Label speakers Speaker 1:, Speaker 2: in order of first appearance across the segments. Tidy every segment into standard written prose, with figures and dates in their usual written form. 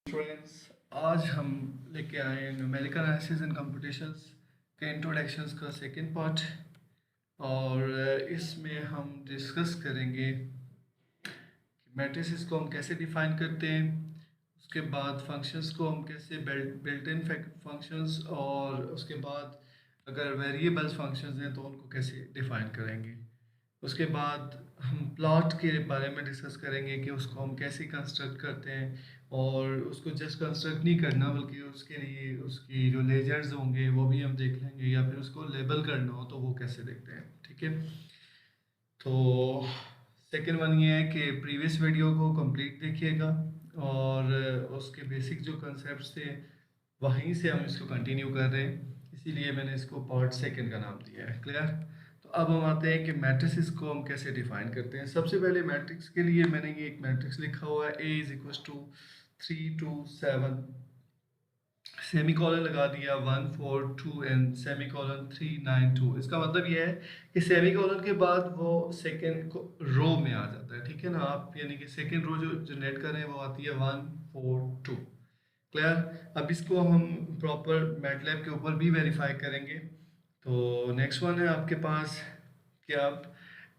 Speaker 1: Friends, आज हम लेके आए हैं न्यूमेरिकल एनालिसिस एंड कंप्यूटेशंस के इंट्रोडक्शंस का सेकंड पार्ट। और इसमें हम डिस्कस करेंगे कि मैट्रिसेस को हम कैसे डिफाइन करते हैं, उसके बाद फंक्शंस को हम कैसे बिल्ट इन फंक्शंस, और उसके बाद अगर वेरिएबल्स फंक्शंस हैं तो उनको कैसे डिफाइन करेंगे। उसके बाद हम प्लॉट के बारे में डिस्कस करेंगे कि उसको हम कैसे कंस्ट्रक्ट करते हैं, और उसको जस्ट कंस्ट्रक्ट नहीं करना बल्कि उसके लिए उसकी जो लेजर्स होंगे वो भी हम देख लेंगे, या फिर उसको लेबल करना हो तो वो कैसे देखते हैं। ठीक है, तो सेकंड वन ये है कि प्रीवियस वीडियो को कंप्लीट देखिएगा, और उसके बेसिक जो कंसेप्ट थे वहीं से हम इसको कंटिन्यू कर रहे हैं, इसीलिए मैंने इसको पार्ट सेकंड का नाम दिया है। क्लियर? तो अब हम आते हैं कि मैट्रिसेस को हम कैसे डिफाइन करते हैं। सबसे पहले मैट्रिक्स के लिए मैंने ये एक मैट्रिक्स लिखा हुआ है, A is equal to 3 2 7, semicolon लगा दिया 1 4 2 एंड सेमी कॉलन 3 9 2। इसका मतलब ये है कि सेमी कॉलन के बाद वो सेकेंड रो में आ जाता है। ठीक है ना, आप यानी कि सेकेंड रो जो जनरेट कर रहे हैं वो आती है 1 4 2। क्लियर? अब इसको हम प्रॉपर मैटलैब के ऊपर भी वेरीफाई करेंगे। तो नेक्स्ट वन है आपके पास कि आप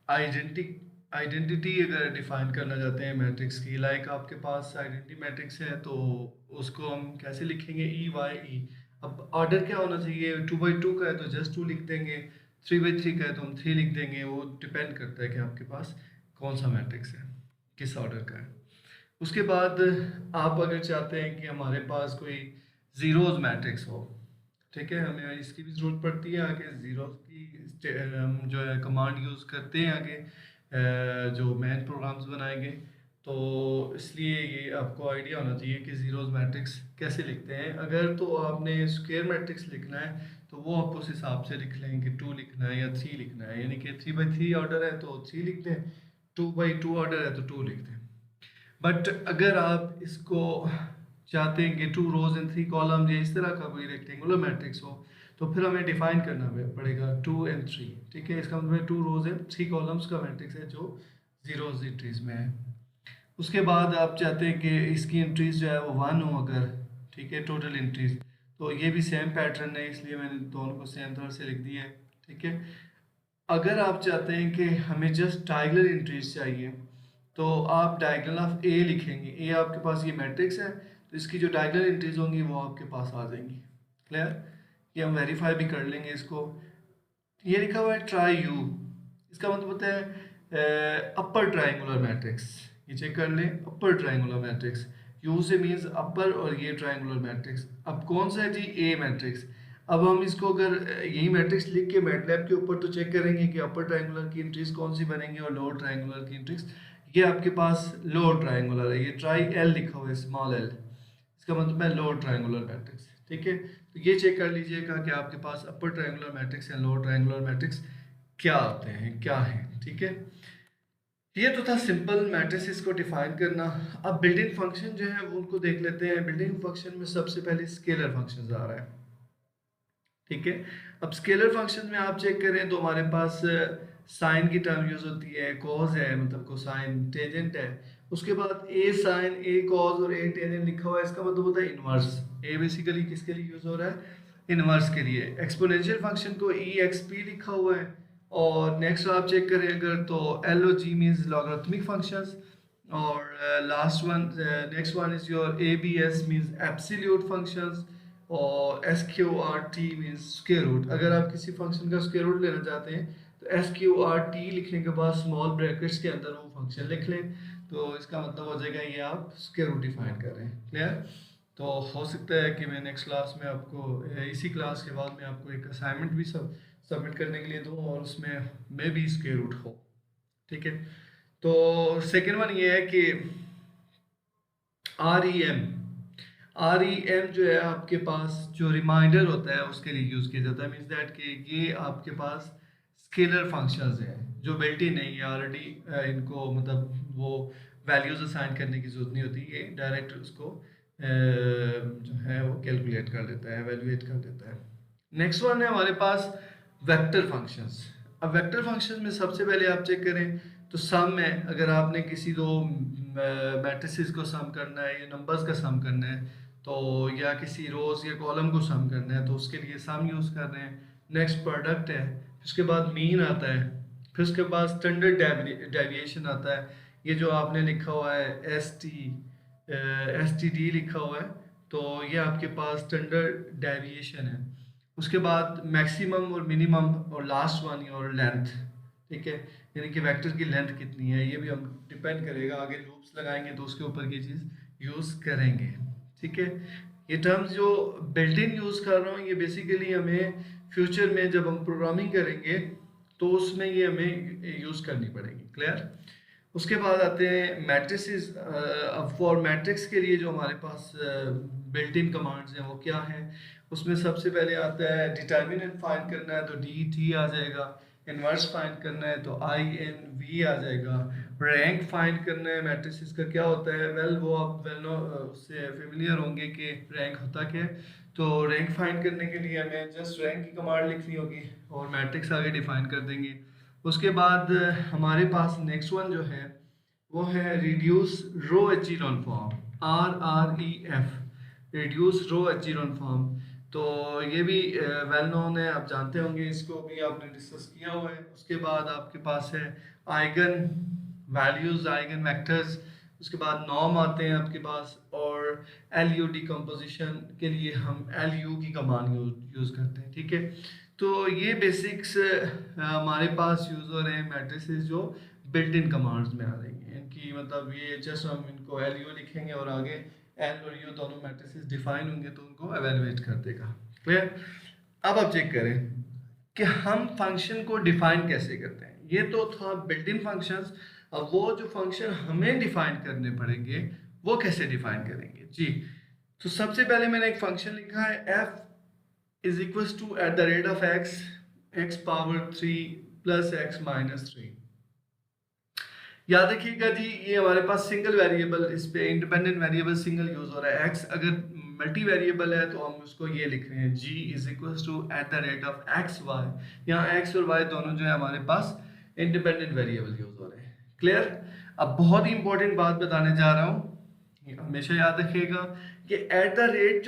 Speaker 1: आइडेंटिटी अगर डिफाइन करना चाहते हैं मैट्रिक्स की, लाइक आपके पास आइडेंटिटी मैट्रिक्स है तो उसको हम कैसे लिखेंगे, ई वाई ई। अब ऑर्डर क्या होना चाहिए, 2 by 2 का है तो जस्ट 2 लिख देंगे, 3 by 3 का है तो हम 3 लिख देंगे। वो डिपेंड करता है कि आपके पास कौन सा मैट्रिक्स है, किस ऑर्डर का है। उसके बाद आप अगर चाहते हैं कि हमारे पास कोई ज़ीरोज़ मैट्रिक्स हो, ठीक है, हमें इसकी भी ज़रूरत पड़ती है आगे, ज़ीरो की हम जो है कमांड यूज़ करते हैं आगे जो मैन प्रोग्राम्स बनाएंगे। तो इसलिए ये आपको आइडिया होना चाहिए कि ज़ीरोज़ मैट्रिक्स कैसे लिखते हैं। अगर तो आपने स्क्वायर मैट्रिक्स लिखना है तो वो आप उस हिसाब से लिख लें कि 2 लिखना है या 3 लिखना है, यानी कि 3 by 3 ऑर्डर है तो 3 लिख दें, 2 by 2 ऑर्डर है तो 2 लिख दें। बट अगर आप इसको चाहते हैं कि 2 रोज एंड 3 कॉलम या इस तरह का कोई रेक्टेंगुलर मैट्रिक्स हो, तो फिर हमें डिफाइन करना पड़ेगा 2 and 3। ठीक है, इसका मतलब 2 रोज एंड 3 कॉलम्स का मैट्रिक्स है जो जीरोज एंट्रीज में है। उसके बाद आप चाहते हैं कि इसकी एंट्रीज जो है वो 1 हो अगर, ठीक है, टोटल एंट्रीज, तो ये भी सेम पैटर्न है, इसलिए मैंने दोनों को सेम तरह से लिख दिया है। ठीक है, अगर आप चाहते हैं कि हमें जस्ट डायगोनल एंट्रीज चाहिए तो आप डायगोनल ऑफ ए लिखेंगे। ए आपके पास ये मैट्रिक्स है तो इसकी जो डायगोनल एंट्रीज होंगी वो आपके पास आ जाएंगी। क्लियर? ये हम वेरीफाई भी कर लेंगे इसको। ये लिखा हुआ है ट्राई यू, इसका मतलब होता है अपर ट्रायंगुलर मैट्रिक्स। ये चेक कर लें, अपर ट्रायंगुलर मैट्रिक्स, यू से मीन्स अपर और ये ट्रायंगुलर मैट्रिक्स। अब कौन सा है जी, ए मैट्रिक्स। अब हम इसको अगर यही मैट्रिक्स लिख के मैटलैब के ऊपर तो चेक करेंगे कि अपर ट्रायंगुलर की एंट्रीज कौन सी बनेंगी और लोअर ट्रायंगुलर की एंट्रीज। ये आपके पास लोअर ट्रायंगुलर है, ये ट्राई एल लिखा हुआ है, स्मॉल एल, इसका मतलब है लोअर ट्रायंगुलर मैट्रिक्स। ठीक है, तो ये चेक कर लीजिएगा कि आपके पास अपर ट्रायंगुलर मैट्रिक्स या लोअर ट्रायंगुलर मैट्रिक्स क्या होते हैं, क्या है। ठीक है, ये तो था सिंपल मैट्रिसेस को डिफाइन करना। अब बिल्ट इन फंक्शन जो है वो उनको देख लेते हैं। बिल्ट इन फंक्शन में सबसे पहले स्केलर फंक्शन आ रहा है। ठीक है, अब स्केलर फंक्शन में आप चेक करें तो हमारे पास साइन की टर्म यूज होती है, कॉज है मतलब कोसाइन, टेंजेंट है। उसके बाद ए साइन, ए कॉज और ए टेंजेंट लिखा हुआ है, इसका मतलब होता है इनवर्स। ए बेसिकली किसके लिए यूज हो रहा है, इनवर्स के लिए। एक्सपोनेंशियल फंक्शन को ई एक्स पी लिखा हुआ है। और नेक्स्ट आप चेक करें अगर तो L O G means logarithmic functions. और last one, next one is your A B S means absolute functions. और S Q R T means square root. अगर आप किसी फंक्शन का स्क्वायर रूट लेना चाहते हैं तो एस क्यू आर टी लिखने के बाद स्मॉल ब्रैकेट्स के अंदर वो फंक्शन लिख लें, तो इसका मतलब हो जाएगा ये आप स्क्वायर रूट डिफाइन कर रहे हैं। क्लियर? तो हो सकता है कि मैं नेक्स्ट क्लास में आपको, इसी क्लास के बाद में आपको एक असाइनमेंट भी सबमिट करने के लिए दूँ और उसमें मे भी स्क्वायर रूट हो। ठीक है, तो सेकेंड वन ये है कि आर ई एम जो है आपके पास जो रिमाइंडर होता है उसके लिए यूज़ किया जाता है। मीन्स दैट कि ये आपके पास स्केलर फंक्शंस हैं जो बिल्ट इन है, ये ऑलरेडी इनको मतलब वो वैल्यूज असाइन करने की जरूरत नहीं होती, ये डायरेक्ट उसको जो है वो कैलकुलेट कर देता है, एवेल्युएट कर देता है। नेक्स्ट वन है हमारे पास वेक्टर फंक्शंस। अब वेक्टर फंक्शंस में सबसे पहले आप चेक करें तो सम है, अगर आपने किसी दो मैट्रिसेस को सम करना है या नंबर्स का सम करना है तो, या किसी रोज या कॉलम को सम करना है तो उसके लिए सम यूज़ कर रहे हैं। नेक्स्ट प्रोडक्ट है, उसके बाद मीन आता है, फिर उसके बाद स्टैंडर्ड डेविएशन आता है। ये जो आपने लिखा हुआ है STD लिखा हुआ है, तो ये आपके पास स्टैंडर्ड डेविएशन है। उसके बाद मैक्सिमम और मिनिमम, और लास्ट वन और लेंथ, ठीक है, यानी कि वेक्टर की लेंथ कितनी है, ये भी हम डिपेंड करेगा, आगे लूप्स लगाएंगे तो उसके ऊपर ये चीज़ यूज़ करेंगे। ठीक है, ये टर्म्स जो बिल्ट इन यूज़ कर रहा हूँ ये बेसिकली हमें फ्यूचर में जब हम प्रोग्रामिंग करेंगे तो उसमें ये हमें यूज़ करनी पड़ेगी। क्लियर? उसके बाद आते हैं मैट्रिसेस। अब फॉर मैट्रिक्स के लिए जो हमारे पास बिल्ट इन कमांड्स हैं वो क्या हैं, उसमें सबसे पहले आता है डिटर्मिनेंट फाइंड करना है तो DT आ जाएगा, इन्वर्स फाइंड करना है तो INV आ जाएगा, रैंक फाइंड करना है मैट्रिसेस का क्या होता है, वेल वो आप वेल नो उससे फेमिलियर होंगे कि रैंक होता क्या है। तो रैंक फाइंड करने के लिए हमें जस्ट रैंक की कमांड लिखनी होगी और मैट्रिक्स आगे डिफाइन कर देंगे। उसके बाद हमारे पास नेक्स्ट वन जो है वो है रिड्यूस रो एचीलॉन फॉर्म, RREF, रिड्यूस रो एचीलॉन फॉर्म। तो ये भी वेल नोन है, आप जानते होंगे, इसको भी आपने डिस्कस किया हुआ है। उसके बाद आपके पास है आइगन वैल्यूज, आइगन वेक्टर्स। उसके बाद नॉर्म आते हैं आपके पास, और LU डिकम्पोजिशन के लिए हम LU की कमांड यूज़ करते हैं। ठीक है, तो ये बेसिक्स हमारे पास यूज़ हो रहे हैं मैट्रिसेस जो बिल्ट इन कमांड्स में आ रही हैं। इनकी मतलब ये जस्ट हम इनको LU लिखेंगे और आगे L और U दोनों मैट्रिसेस डिफाइन होंगे तो उनको एवेलुएट कर देगा। क्लियर? अब आप चेक करें कि हम फंक्शन को डिफाइन कैसे करते हैं। ये तो था बिल्ट इन फंक्शंस। अब वो जो फंक्शन हमें डिफाइन करने पड़ेंगे वो कैसे डिफाइन करेंगे जी। तो सबसे पहले मैंने एक फंक्शन लिखा है f is equal to x power 3 plus x minus 3। याद रखिएगा जी, ये हमारे पास सिंगल वेरिएबल, इस पे इंडिपेंडेंट वेरिएबल सिंगल यूज हो रहा है। x अगर मल्टी वेरिएबल है तो हम उसको ये लिख रहे हैं g is equal to x y। यहाँ x और y दोनों जो है हमारे पास इंडिपेंडेंट वेरिएबल यूज हो रहे हैं। क्लियर? अब बहुत ही इंपॉर्टेंट बात बताने जा रहा हूँ, हमेशा याद रखिएगा कि एट द रेट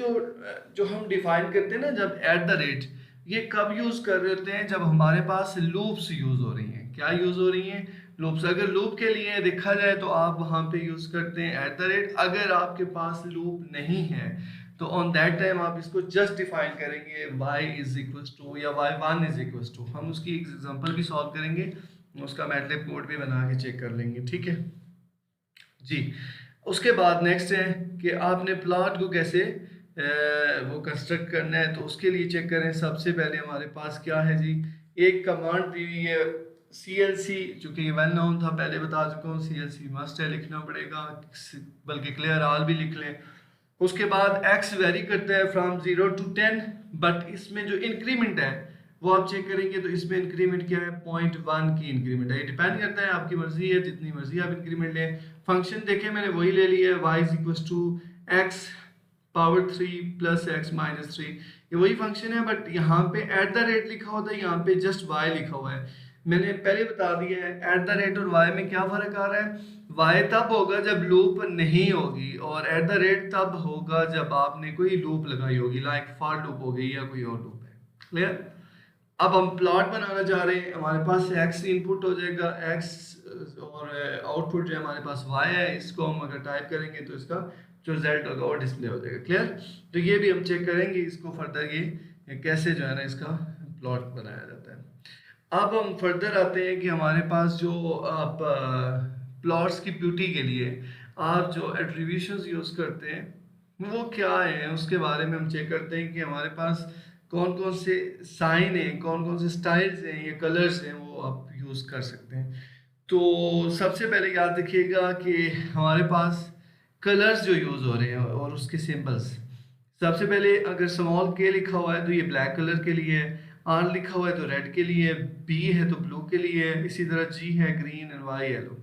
Speaker 1: जो हम डिफाइन करते हैं ना, जब एट द रेट, ये कब यूज कर रहे होते हैं, जब हमारे पास लूप्स यूज हो रही हैं। क्या यूज हो रही हैं? लूप्स। अगर लूप के लिए देखा जाए तो आप वहां पे यूज करते हैं एट द रेट। अगर आपके पास लूप नहीं है तो ऑन दैट टाइम आप इसको जस्ट डिफाइन करेंगे y इज इक्वल टू या y1 इज इक्वल टू। हम उसकी एग्जांपल भी सॉल्व करेंगे, उसका मैटलैब कोड भी बना के चेक कर लेंगे। ठीक है जी। उसके बाद नेक्स्ट है कि आपने प्लॉट को कैसे वो कंस्ट्रक्ट करना है, तो उसके लिए चेक करें। सबसे पहले हमारे पास क्या है जी, एक कमांड दी हुई है CLC, चूंकि ये वेल नोन था, पहले बता चुका हूँ, CLC मस्ट है, लिखना पड़ेगा, बल्कि क्लियर ऑल भी लिख लें। उसके बाद x वेरी करता है फ्रॉम 0 to 10, बट इसमें जो इंक्रीमेंट है वो आप चेक करेंगे तो इसमें इंक्रीमेंट क्या है, 0.1 की इंक्रीमेंट है। ये डिपेंड करता है, आपकी मर्जी है, जितनी मर्जी आप इंक्रीमेंट लें। फंक्शन देखें मैंने वही ले लिया है, y is equal to x power 3 plus x minus 3। ये वही फंक्शन है, बट यहाँ पे एट द रेट लिखा होता है, यहाँ पे जस्ट y लिखा हुआ है। मैंने पहले बता दिया है एट द रेट और y में क्या फर्क आ रहा है। y तब होगा जब लूप नहीं होगी, और एट द रेट तब होगा जब आपने कोई लूप लगाई होगी, लाइक फॉर लूप हो गई या कोई और लूप है। क्लियर? अब हम प्लॉट बनाना चाह रहे हैं, हमारे पास x इनपुट हो जाएगा x और आउटपुट जो हमारे पास y है। इसको हम अगर टाइप करेंगे तो इसका जो रिजल्ट होगा वो डिस्प्ले हो जाएगा। क्लियर? तो ये भी हम चेक करेंगे इसको फर्दर, ये कैसे जो है ना इसका प्लॉट बनाया जाता है। अब हम फर्दर आते हैं कि हमारे पास जो आप प्लॉट्स की ब्यूटी के लिए आप जो एट्रीब्यूशंस यूज़ करते हैं वो क्या है, उसके बारे में हम चेक करते हैं कि हमारे पास कौन कौन से साइन हैं, कौन कौन से स्टाइल्स हैं या कलर्स हैं, वो आप यूज़ कर सकते हैं। तो सबसे पहले याद रखिएगा कि हमारे पास कलर्स जो यूज़ हो रहे हैं और उसके सिंबल्स। सबसे पहले अगर स्मॉल k लिखा हुआ है तो ये ब्लैक कलर के लिए है, R लिखा हुआ है तो रेड के लिए, B है तो ब्लू के लिए है, इसी तरह G है green and Y yellow.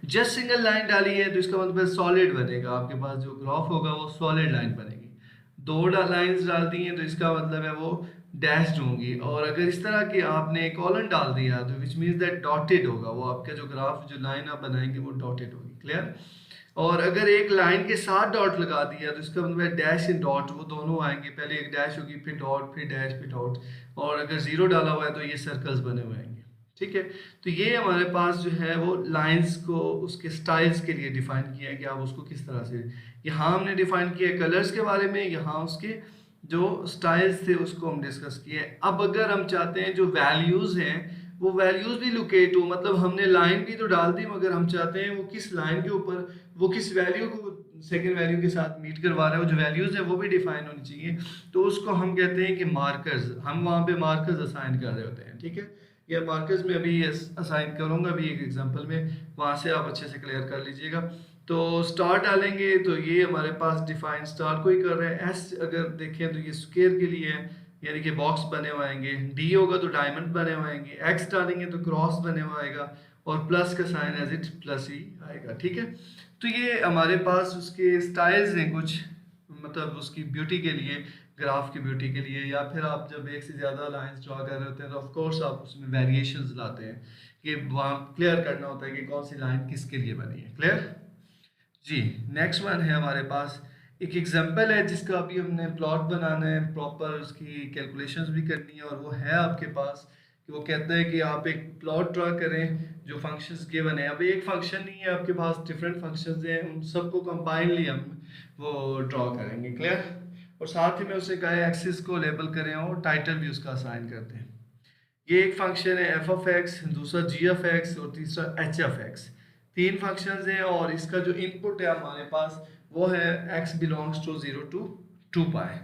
Speaker 1: Just single line डाली है तो इसका मतलब सॉलिड बनेगा, आपके पास जो ग्राफ होगा वो सॉलिड लाइन बनेगी। दो लाइंस डाल दी हैं तो इसका मतलब है वो डैश्ड होंगी, और अगर इस तरह के आपने कॉलन डाल दिया तो विच मीन्स दैट डॉटेड होगा, वो आपका जो ग्राफ जो लाइन आप बनाएंगे वो डॉटेड होगी। क्लियर? और अगर एक लाइन के साथ डॉट लगा दिया तो इसका मतलब है डैश एंड डॉट वो दोनों आएंगे, पहले एक डैश होगी फिर डॉट फिर डैश फिर डॉट, और अगर जीरो डाला हुआ है तो ये सर्कल्स बने हुए आएंगे। ठीक है, तो ये हमारे पास जो है वो लाइंस को उसके स्टाइल्स के लिए डिफाइन किया है कि आप उसको किस तरह से, यहाँ हमने डिफाइन किया है कलर्स के बारे में, यहाँ उसके जो स्टाइल्स थे उसको हम डिस्कस किए। अब अगर हम चाहते हैं जो वैल्यूज़ हैं वो वैल्यूज़ भी लोकेट हो, मतलब हमने लाइन भी तो डाल दी मगर हम चाहते हैं वो किस लाइन के ऊपर वो किस वैल्यू को सेकेंड वैल्यू के साथ मीट करवा रहा है, वो जो वैल्यूज़ है वो भी डिफाइन होनी चाहिए। तो उसको हम कहते हैं कि मार्कर्स, हम वहाँ पे मार्कर्स असाइन कर रहे होते हैं। ठीक है, ये मार्कर्स में अभी असाइन करूँगा अभी एक एग्जांपल में, वहाँ से आप अच्छे से क्लियर कर लीजिएगा। तो स्टार डालेंगे तो ये हमारे पास डिफाइन स्टार को ही कर रहे हैं। एस अगर देखें तो ये स्क्वायर के लिए है, यानी कि बॉक्स बने हुए आएंगे। डी होगा तो डायमंड बने हुए आएंगे। एक्स डालेंगे तो क्रॉस बने हुआ आएगा, और प्लस का साइन एज इट प्लस ही आएगा। ठीक है, तो ये हमारे पास उसके स्टाइल्स हैं कुछ, मतलब उसकी ब्यूटी के लिए, ग्राफ की ब्यूटी के लिए, या फिर आप जब एक से ज़्यादा लाइंस ड्रा कर रहे होते हैं तो ऑफ कोर्स आप उसमें वेरिएशंस लाते हैं कि वहाँ क्लियर करना होता है कि कौन सी लाइन किसके लिए बनी है। क्लियर जी? नेक्स्ट वन है हमारे पास एक एग्जांपल है जिसका अभी हमने प्लॉट बनाना है, प्रॉपर उसकी कैलकुलेशंस भी करनी है, और वो है आपके पास कि वो कहता है कि आप एक प्लॉट ड्रा करें जो फंक्शंस गिवन है। अब एक फंक्शन नहीं है आपके पास, डिफरेंट फंक्शंस हैं, उन सबको कंबाइनली हम वो ड्रॉ करेंगे। क्लियर? और साथ ही में उसने कहा है एक्सिस को लेबल करें और टाइटल भी उसका असाइन करते हैं। ये एक फंक्शन है एफ ऑफ एक्स, दूसरा जी ऑफ एक्स और तीसरा एच ऑफ एक्स। तीन फंक्शंस हैं और इसका जो इनपुट है हमारे पास वो है x बिलोंग्स टू 0 टू 2 पाई।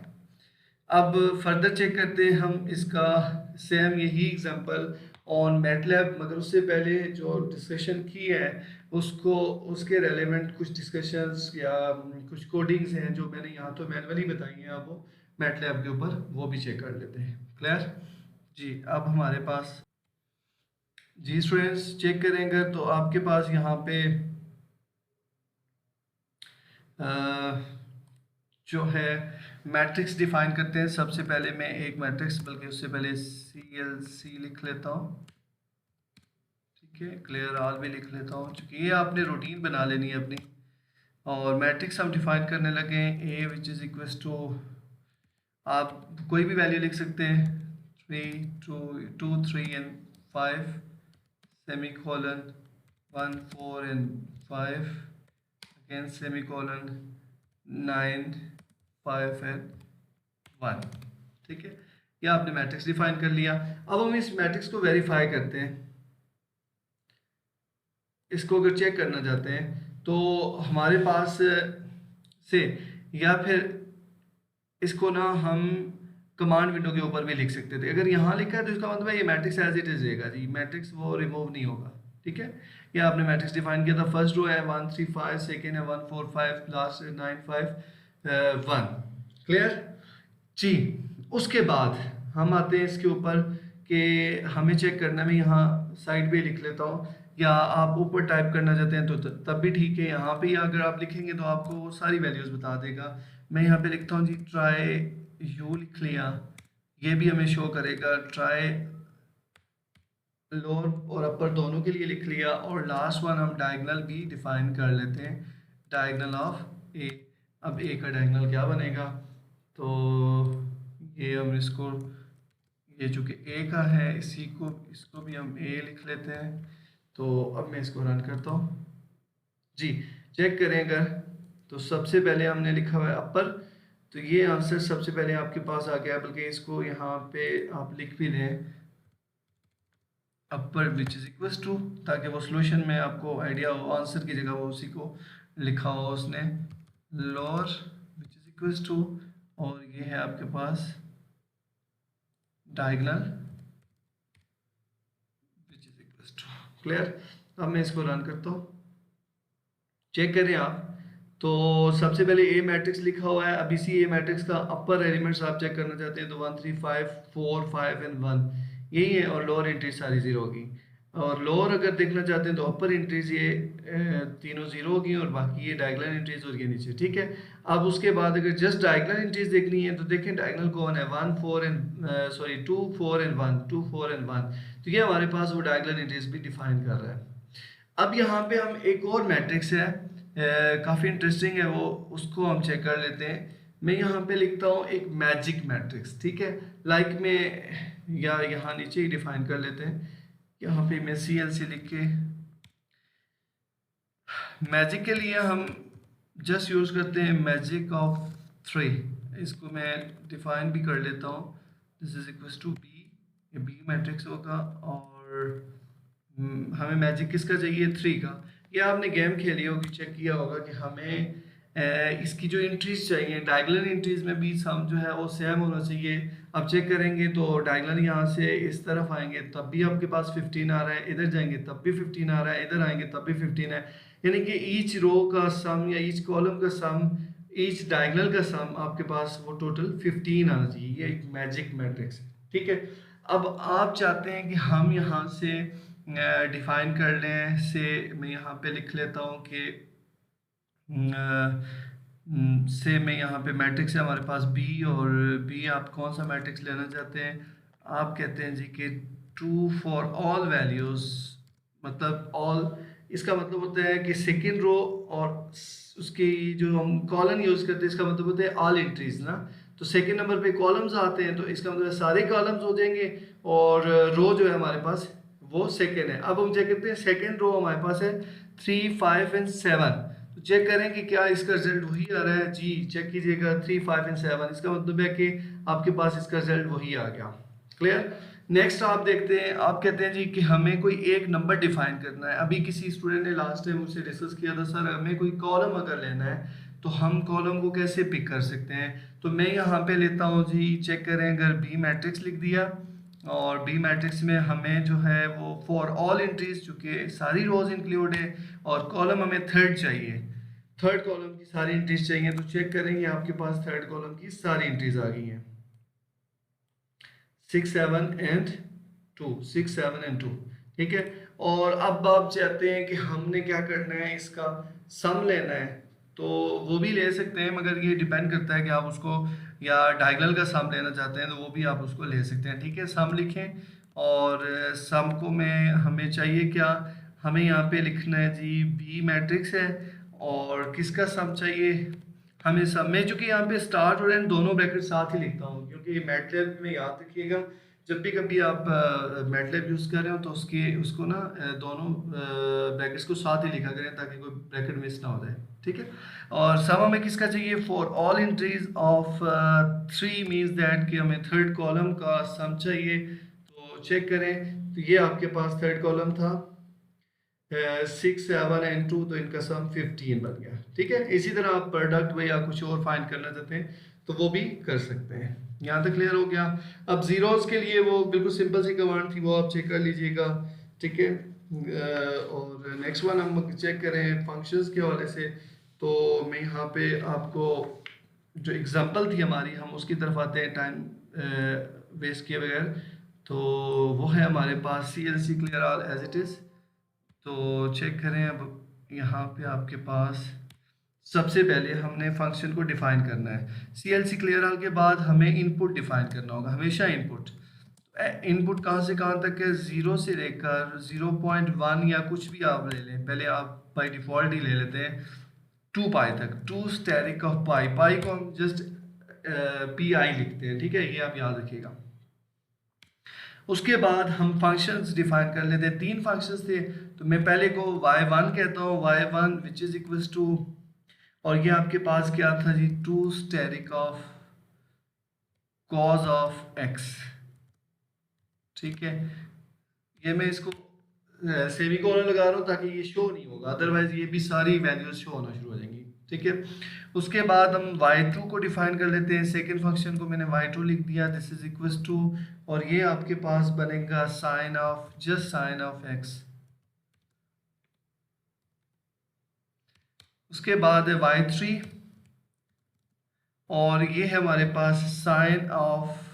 Speaker 1: अब फर्दर चेक करते हैं हम इसका सेम यही एग्जांपल ऑन मैटलैब, मगर उससे पहले जो डिस्कशन की है उसको उसके रेलेवेंट कुछ डिस्कशंस या कुछ कोडिंग्स हैं जो मैंने यहाँ तो मैनुअली बताई हैं, आप वो मैटलैब के ऊपर वो भी चेक कर लेते हैं। क्लियर जी? अब हमारे पास जी स्टूडेंट्स चेक करेंगे तो आपके पास यहाँ पे जो है मैट्रिक्स डिफाइन करते हैं। सबसे पहले मैं एक मैट्रिक्स, बल्कि उससे पहले CLC लिख लेता हूँ। ठीक है, क्लियर ऑल भी लिख लेता हूँ क्योंकि ये आपने रूटीन बना लेनी है अपनी। और मैट्रिक्स हम डिफाइन करने लगे A which is equals to, आप कोई भी वैल्यू लिख सकते हैं, 3 2 3 and 5 semi colon 1 4 and 5 again semi colon 9 5 and 1। ठीक है, यह आपने मैट्रिक्स डिफाइन कर लिया। अब हम इस मैट्रिक्स को वेरीफाई करते हैं। इसको अगर चेक करना चाहते हैं तो हमारे पास से, या फिर इसको ना हम कमांड विंडो के ऊपर भी लिख सकते थे। अगर यहाँ लिखा है तो इसका मतलब है ये मैट्रिक्स एज इट इज रहेगा जी, मैट्रिक्स वो रिमूव नहीं होगा। ठीक है, ये आपने मैट्रिक्स डिफाइन किया था। फर्स्ट रो है 1 3 5, सेकेंड है 1 4 5, लास्ट है 9 5 1। क्लियर जी? उसके बाद हम आते हैं इसके ऊपर कि हमें चेक करना, मैं यहाँ साइड पे लिख लेता हूँ, या आप ऊपर टाइप करना चाहते हैं तो तब भी ठीक है। यहाँ पे अगर आप लिखेंगे तो आपको वो सारी वैल्यूज़ बता देगा। मैं यहाँ पे लिखता हूँ जी ट्राई यू लिख लिया, ये भी हमें शो करेगा। ट्राई लोअर और अपर दोनों के लिए लिख लिया, और लास्ट वन हम डायगोनल भी डिफाइन कर लेते हैं, डायगोनल ऑफ ए। अब ए का डायगोनल क्या बनेगा, तो ये हम इसको, ये चूँकि ए का है इसको भी हम ए लिख लेते हैं। तो अब मैं इसको रन करता हूँ जी, चेक करें अगर, तो सबसे पहले हमने लिखा हुआ है अपर, तो ये आंसर सबसे पहले आपके पास आ गया। बल्कि इसको यहाँ पे आप लिख भी दें अपर विच इज इक्वल्स टू, ताकि वो सॉल्यूशन में आपको आइडिया हो, आंसर की जगह वो उसी को लिखा हो उसने, lower which is equals to, और ये है आपके पास diagonal which is equals to. Clear? अब मैं इसको रन करता हूँ, चेक करें आप। तो सबसे पहले ए मैट्रिक्स लिखा हुआ है। अब इसी ए मैट्रिक्स का अपर एलिमेंट्स आप चेक करना चाहते हैं तो 1 3 5 4 5 एंड 1 यही है, और लोअर एंट्री सारी 0 होगी। और लोअर अगर देखना चाहते हैं तो अपर एंट्रीज ये तीनों जीरो होगी और बाकी ये डायगोनल एंट्रीज और ये नीचे, ठीक है। अब उसके बाद अगर जस्ट डायगोनल एंट्रीज देखनी है तो देखें डायगोनल कौन है, 1 4 एंड सॉरी 2 4 एंड 1, 2 4 एंड 1, तो ये हमारे पास वो डायगोनल एंट्रीज भी डिफाइन कर रहा है। अब यहाँ पे हम एक और मैट्रिक्स है काफ़ी इंटरेस्टिंग है वो, उसको हम चेक कर लेते हैं। मैं यहाँ पे लिखता हूँ एक मैजिक मैट्रिक्स, ठीक है। लाइक में या यहाँ नीचे ही डिफाइन कर लेते हैं, यहाँ पे मैं सी एल सी लिख के मैजिक के लिए हम जस्ट यूज़ करते हैं मैजिक ऑफ 3। इसको मैं डिफाइन भी कर लेता हूँ, this is equals to B, ये बी मैट्रिक्स होगा और हमें मैजिक किसका चाहिए, 3 का। ये आपने गेम खेली होगी, चेक किया होगा कि हमें इसकी जो एंट्रीज चाहिए डायगोनल एंट्रीज में भी सम जो है वो सेम होना चाहिए। अब चेक करेंगे तो डायगोनल यहाँ से इस तरफ आएंगे तब भी आपके पास 15 आ रहा है, इधर जाएंगे तब भी 15 आ रहा है, इधर आएंगे तब भी 15 है। यानी कि ईच रो का सम या ईच कॉलम का सम, ईच डायगोनल का सम आपके पास वो टोटल 15 आना चाहिए। ये एक मैजिक मैट्रिक्स है, ठीक है। अब आप चाहते हैं कि हम यहाँ से डिफाइन कर लें, से मैं यहाँ पे लिख लेता हूँ कि से मैं यहाँ पे मैट्रिक्स है हमारे पास बी, और बी आप कौन सा मैट्रिक्स लेना चाहते हैं, आप कहते हैं जी कि ट्रू फॉर ऑल वैल्यूज़, मतलब ऑल, इसका मतलब होता है कि सेकेंड रो और उसकी जो हम कॉलम यूज़ करते हैं इसका मतलब होता है ऑल एंट्रीज ना। तो सेकेंड नंबर पे कॉलम्स आते हैं तो इसका मतलब सारे कॉलम्स हो जाएंगे और रो जो है हमारे पास वो सेकेंड है। अब हम चेक करते हैं सेकेंड रो हमारे पास है 3 5 एंड 7, तो चेक करें कि क्या इसका रिजल्ट वही आ रहा है। जी चेक कीजिएगा 3 5 एंड 7, इसका मतलब है कि आपके पास इसका रिजल्ट वही आ गया। क्लियर। नेक्स्ट आप देखते हैं, आप कहते हैं जी कि हमें कोई एक नंबर डिफाइन करना है। अभी किसी स्टूडेंट ने लास्ट टाइम मुझसे डिस्कस किया था, सर हमें कोई कॉलम अगर लेना है तो हम कॉलम को कैसे पिक कर सकते हैं। तो मैं यहाँ पे लेता हूँ जी, चेक करें अगर बी मैट्रिक्स लिख दिया और बी मैट्रिक्स में हमें जो है वो फॉर ऑल एंट्रीज, चूँकि सारी रोज इंक्लूड है और कॉलम हमें थर्ड चाहिए, थर्ड कॉलम की सारी एंट्रीज चाहिए। तो चेक करेंगे आपके पास थर्ड कॉलम की सारी एंट्रीज आ गई हैं, 6 7 एंड 2, 6 7 एंड 2, ठीक है। और अब आप चाहते हैं कि हमने क्या करना है, इसका सम लेना है, तो वो भी ले सकते हैं, मगर ये डिपेंड करता है कि आप उसको या डायगोनल का सम लेना चाहते हैं तो वो भी आप उसको ले सकते हैं, ठीक है। सम लिखें और सम को में हमें चाहिए क्या, हमें यहाँ पे लिखना है जी बी मैट्रिक्स है और किसका सम चाहिए हमें। सब में चूंकि यहाँ पे स्टार्ट और एंड दोनों ब्रैकेट साथ ही लिखता हूँ, क्योंकि मैटलैब में याद रखिएगा जब भी कभी आप मैटलैब यूज़ कर रहे हो तो उसको ना दोनों ब्रैकेट्स को साथ ही लिखा करें ताकि कोई ब्रैकेट मिस ना हो जाए, ठीक है। और सम हमें किसका चाहिए, for all entries of 3 means that कि हमें थर्ड कॉलम का सम चाहिए। तो चेक करें तो ये आपके पास थर्ड कॉलम था 6 7 एंड 2, तो इनका सम 15 बन गया, ठीक है। इसी तरह आप प्रोडक्ट या कुछ और फाइंड करना चाहते हैं तो वो भी कर सकते हैं। यहाँ तक क्लियर हो गया। अब जीरोस के लिए वो बिल्कुल सिंपल सी कमांड थी, वो आप चेक कर लीजिएगा, ठीक है। और नेक्स्ट वन हम चेक करें फंक्शंस के हवाले से, तो मैं यहाँ पे आपको जो एग्जांपल थी हमारी, हम उसकी तरफ आते हैं टाइम वेस्ट किए बगैर। तो वो है हमारे पास C L C clear all as it is. तो चेक करें अब यहाँ पे आपके पास सबसे पहले हमने फंक्शन को डिफाइन करना है। C L C clear all के बाद हमें इनपुट डिफाइन करना होगा, हमेशा इनपुट। इनपुट कहाँ से कहाँ तक है, 0 से लेकर 0.1 या कुछ भी आप ले लें, पहले आप बाई डिफ़ॉल्ट ही ले लेते हैं 2 पाई तक, 2 स्टेरिक ऑफ पाई, पाई को हम जस्ट पी आई लिखते हैं, ठीक है, ये आप याद रखिएगा। उसके बाद हम फंक्शंस डिफाइन कर लेते हैं, 3 फंक्शंस थे, तो मैं पहले को y1 कहता हूँ, y1 which is equals to, और ये आपके पास क्या था जी, 2 asterisk of cos of x, ठीक है। ये मैं इसको सेमीकोलन लगा रहा हूँ ताकि ये शो नहीं होगा, अदरवाइज ये भी सारी वैल्यूज शो होना शुरू हो जाएंगी, ठीक है। उसके बाद हम y2 को डिफाइन कर लेते हैं, सेकंड फंक्शन को मैंने y2 लिख दिया, दिस इज इक्वल्स टू, और ये आपके पास बनेगा sine of, just sine of x। उसके बाद है y3 और ये है हमारे पास sine of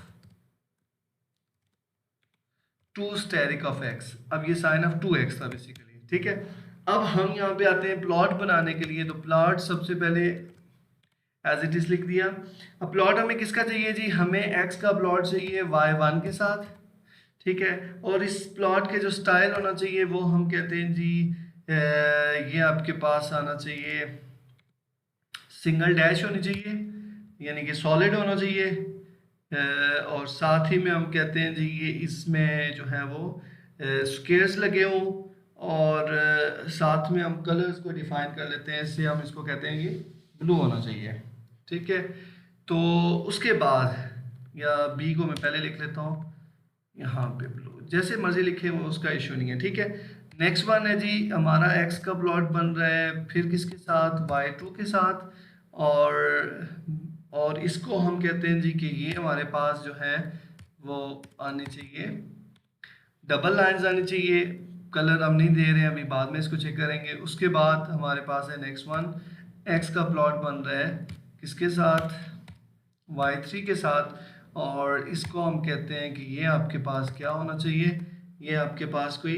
Speaker 1: two steric of एक्स। अब ये साइन ऑफ 2x था बेसिकली, ठीक है। अब हम यहाँ पे आते हैं प्लॉट बनाने के लिए, तो प्लॉट सबसे पहले एज इट इज लिख दिया। अब प्लॉट हमें किसका चाहिए जी, हमें x का प्लॉट चाहिए y1 के साथ, ठीक है। और इस प्लॉट के जो स्टाइल होना चाहिए वो हम कहते हैं जी ये आपके पास आना चाहिए, सिंगल डैश होनी चाहिए, यानी कि सॉलिड होना चाहिए। और साथ ही में हम कहते हैं जी ये इसमें जो है वो स्क्वेयर्स लगे हों, और साथ में हम कलर्स को डिफाइन कर लेते हैं, इससे हम इसको कहते हैं कि ब्लू होना चाहिए, ठीक है। तो उसके बाद, या बी को मैं पहले लिख लेता हूँ यहाँ पे ब्लू, जैसे मर्जी लिखे वो उसका इशू नहीं है, ठीक है। नेक्स्ट वन है जी हमारा एक्स का प्लॉट बन रहा है, फिर किसके साथ, y2 के साथ। और इसको हम कहते हैं जी कि ये हमारे पास जो है वो आनी चाहिए, डबल लाइंस आनी चाहिए। कलर हम नहीं दे रहे हैं, अभी बाद में इसको चेक करेंगे। उसके बाद हमारे पास है नेक्स्ट वन, एक्स का प्लॉट बन रहा है किसके साथ, y3 के साथ। और इसको हम कहते हैं कि ये आपके पास क्या होना चाहिए, ये आपके पास कोई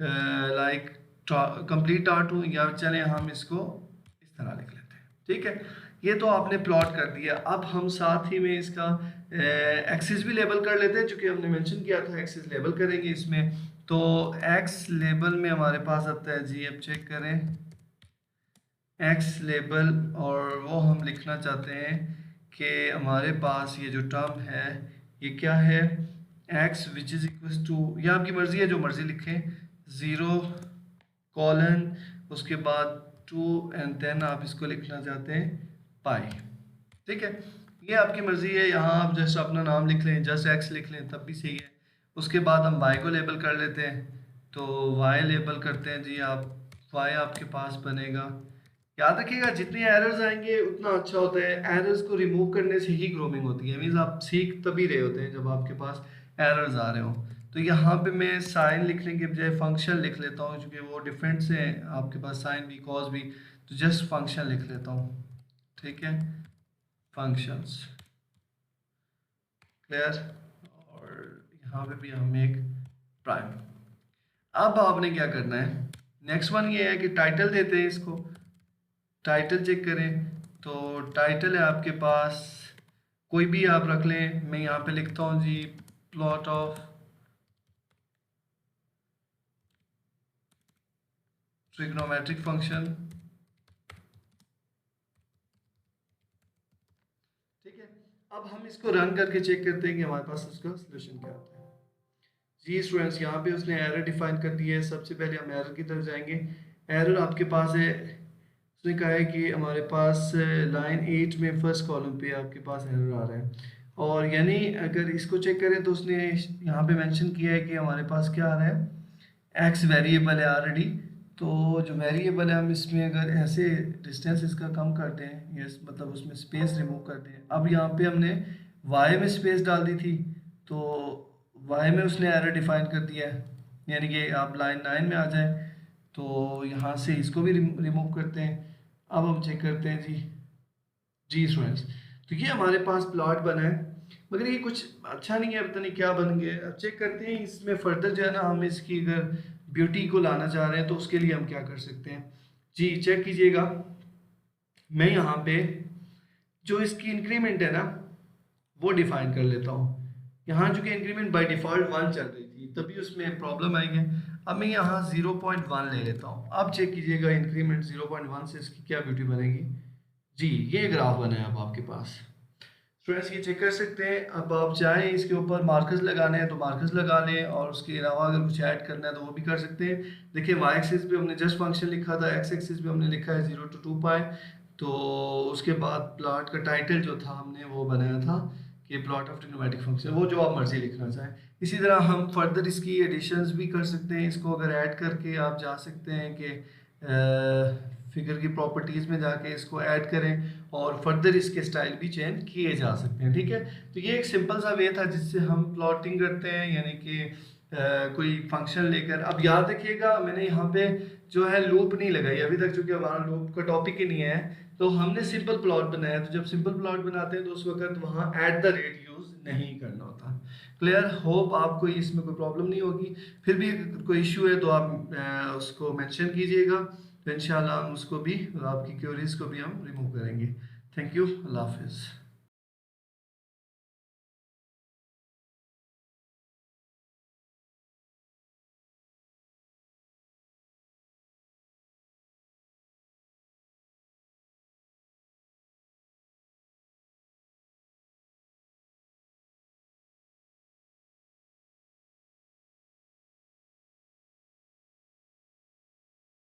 Speaker 1: लाइक कंप्लीट R2, या चले हम इसको इस तरह लिख लेते हैं, ठीक है। ये तो आपने प्लॉट कर दिया। अब हम साथ ही में इसका एक्सिस भी लेबल कर लेते हैं, चूँकि हमने मेंशन किया था एक्सिस लेबल करेंगे इसमें। तो एक्स लेबल में हमारे पास आता है जी, अब चेक करें एक्स लेबल, और वो हम लिखना चाहते हैं कि हमारे पास ये जो टर्म है ये क्या है, x which is equal to, या आपकी मर्ज़ी है जो मर्ज़ी लिखें, 0 कॉलन उसके बाद 2 एंड देन आप इसको लिखना चाहते हैं पाई, ठीक है। ये आपकी मर्ज़ी है, यहाँ आप जस्ट अपना नाम लिख लें, जस्ट x लिख लें तब भी सही है। उसके बाद हम y को लेबल कर लेते हैं, तो y लेबल करते हैं जी, आप y आपके पास बनेगा। याद रखिएगा जितनी एरर्स आएंगे उतना अच्छा होता है, एरर्स को रिमूव करने से ही ग्रूमिंग होती है, मीन्स आप सीख तभी रहे होते हैं जब आपके पास एरर्स आ रहे हो। तो यहाँ पे मैं साइन लिखने के बजाय फंक्शन लिख लेता हूँ, क्योंकि वो डिफरेंट से हैं आपके पास, साइन भी कॉस भी, तो जस्ट फंक्शन लिख लेता हूँ, ठीक है, फंक्शंस, क्लियर। और यहाँ पे भी हम एक प्राइम। अब आपने क्या करना है, नेक्स्ट वन ये है कि टाइटल देते हैं इसको, टाइटल चेक करें, तो टाइटल है आपके पास कोई भी आप रख लें। मैं यहाँ पे लिखता हूँ जी प्लॉट ऑफ ट्रिग्नोमेट्रिक फंक्शन, ठीक है। अब हम इसको रन करके चेक करते हैं कि हमारे पास इसका सोल्यूशन क्या आता है। जी स्टूडेंट्स, यहाँ पे उसने एरर डिफाइन कर दी है। सबसे पहले हम एरर की तरफ जाएंगे। एरर आपके पास है, उसने कहा है कि हमारे पास लाइन 8 में फर्स्ट कॉलम पे आपके पास एरर आ रहा है, और यानी अगर इसको चेक करें तो उसने यहाँ पे मेंशन किया है कि हमारे पास क्या आ रहा है, एक्स वेरिएबल है ऑलरेडी। तो जो वेरिएबल है हम इसमें अगर ऐसे डिस्टेंस इसका कम कर दें, यस मतलब उसमें स्पेस रिमूव कर दें। अब यहाँ पे हमने वाई में स्पेस डाल दी थी, तो वाई में उसने एरर डिफाइन कर दिया है, यानी कि आप लाइन 9 में आ जाएं। तो यहाँ से इसको भी रिमूव करते हैं। अब हम चेक करते हैं जी स्टूडेंट्स, तो ये हमारे पास प्लॉट बना है, मगर ये कुछ अच्छा नहीं है, पता नहीं क्या बन गया। अब चेक करते हैं इसमें फर्दर जो है ना, हम इसकी अगर ब्यूटी को लाना चाह रहे हैं तो उसके लिए हम क्या कर सकते हैं जी, चेक कीजिएगा। मैं यहाँ पे जो इसकी इंक्रीमेंट है ना वो डिफाइन कर लेता हूँ। यहाँ जो कि इंक्रीमेंट बाय डिफ़ॉल्ट 1 चल रही थी, तभी उसमें प्रॉब्लम आई है। अब मैं यहाँ 0.1 ले लेता हूँ। अब चेक कीजिएगा इंक्रीमेंट 0.1 से इसकी क्या ब्यूटी बनेगी जी, ये ग्राफ बना है अब आपके पास। स्टूडेंट्स ये चेक कर सकते हैं। अब आप चाहें इसके ऊपर मार्कर्स लगाने हैं तो मार्कर्स लगा लें, और उसके अलावा अगर कुछ ऐड करना है तो वो भी कर सकते हैं। देखिए वाई एक्सिस पे हमने जस्ट फंक्शन लिखा था, एक्स एक्सिस पे हमने लिखा है 0 to 2 पाई। तो उसके बाद प्लॉट का टाइटल जो था हमने वो बनाया था कि प्लॉट ऑफ ट्रिग्नोमेट्रिक फंक्शन, वो जो आप मर्जी लिखना चाहें। इसी तरह हम फर्दर इसकी एडिशंस भी कर सकते हैं। इसको अगर ऐड करके आप जा सकते हैं कि फिगर की प्रॉपर्टीज़ में जाके इसको ऐड करें, और फर्दर इसके स्टाइल भी चेंज किए जा सकते हैं, ठीक है। तो ये एक सिंपल सा वे था जिससे हम प्लॉटिंग करते हैं, यानी कि कोई फंक्शन लेकर। अब याद रखिएगा मैंने यहाँ पे जो है लूप नहीं लगाई अभी तक, चूँकि हमारा लूप का टॉपिक ही नहीं है, तो हमने सिंपल प्लॉट बनाया, तो जब सिंपल प्लॉट बनाते हैं तो उस वक्त वहाँ एट द रेट यूज़ नहीं करना होता। क्लियर, होप आपको इसमें कोई प्रॉब्लम नहीं होगी। फिर भी अगर कोई इशू है तो आप उसको मेंशन कीजिएगा, तो इंशाल्लाह हम उसको भी, आपकी क्वेरीज को भी हम रिमूव करेंगे। थैंक यू, अल्लाह हाफिज़।